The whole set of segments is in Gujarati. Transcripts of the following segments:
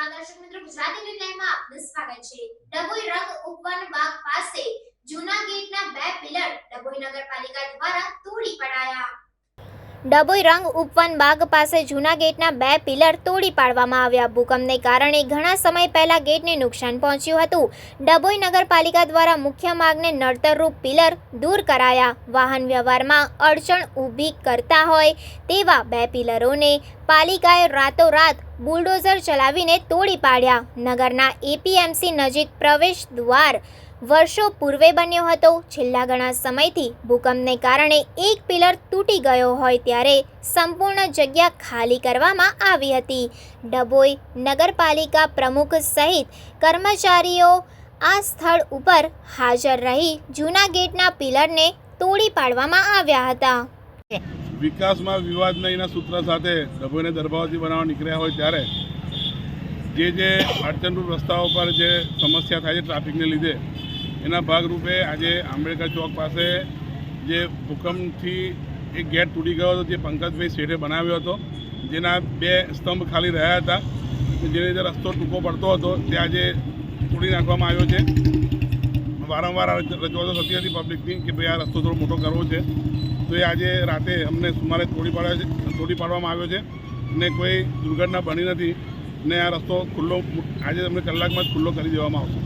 નમસ્કાર દર્શક મિત્રો, ગુજરાતી ન્યૂઝ લાઈવમાં આપનું સ્વાગત છે। ડભોઈ રંગ ઉપવન બાગ પાસે જૂના ગેટના બે પિલર ડભોઈ નગરપાલિકા દ્વારા તોડી પડાયા। ડભોઈ રંગ ઉપવન બાગ પાસે જૂના ગેટના બે પિલર તોડી પાડવામાં આવ્યા। ભૂકંપને કારણે ઘણા સમય પહેલા ગેટને નુકસાન પહોંચ્યું હતું। ડભોઈ નગરપાલિકા દ્વારા મુખ્ય માર્ગને નડતરરૂપ પિલર દૂર કરાયા। વાહન વ્યવહારમાં અડચણ ઊભી કરતા હોય તેવા બે પિલરોને પાલિકાએ રાતોરાત બુલડોઝર ચલાવીને તોડી પાડ્યા। નગરના એપીએમસી નજીક પ્રવેશ દ્વાર વર્ષો પૂર્વે બન્યો હતો। છેલ્લા ઘણા સમયથી ભૂકંપને કારણે એક પિલર તૂટી ગયો હોય ત્યારે સંપૂર્ણ જગ્યા ખાલી કરવામાં આવી હતી। ડભોઈ નગરપાલિકા પ્રમુખ સહિત કર્મચારીઓ આ સ્થળ ઉપર હાજર રહી જૂના ગેટના પિલરને તોડી પાડવામાં આવ્યા હતા। વિકાસમાં વિવાદના સૂત્ર સાથે ડભોઈને દરબાવતી બનાવવા નીકળ્યા હોય ત્યારે જે અડચણરૂપ રસ્તાઓ પર જે સમસ્યા થાય છે ટ્રાફિકને લીધે એના ભાગરૂપે આજે આંબેડકર ચોક પાસે જે ભૂકંપથી એક ગેટ તૂટી ગયો હતો, જે પંકજભાઈ શેઠે બનાવ્યો હતો, જેના બે સ્તંભ ખાલી રહ્યા હતા, જેને લીધે રસ્તો ટૂંકો પડતો હતો, તે આજે તોડી નાખવામાં આવ્યો છે। વારંવાર રજૂઆતો થતી હતી પબ્લિકની કે ભાઈ આ રસ્તો થોડો મોટો કરવો છે, તો એ આજે રાતે અમને સુમારે તોડી પાડવામાં આવ્યો છે ને કોઈ દુર્ઘટના બની નથી ને આ રસ્તો ખુલ્લો આજે અમને કલાકમાં જ ખુલ્લો કરી દેવામાં આવશે।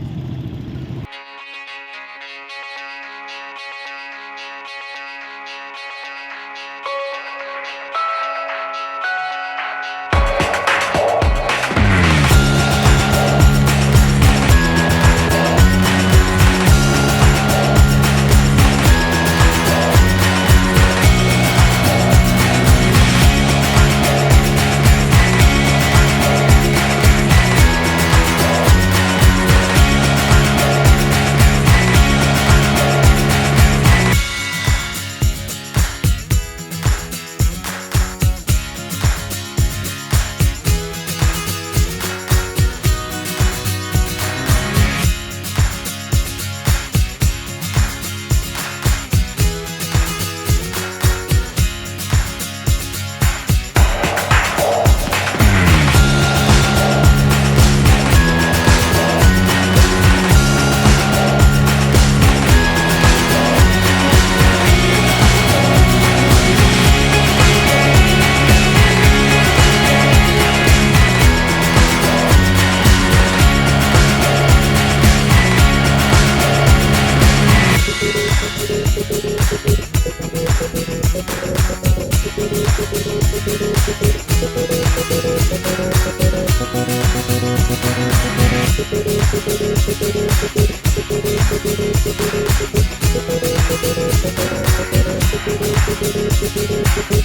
Thank you.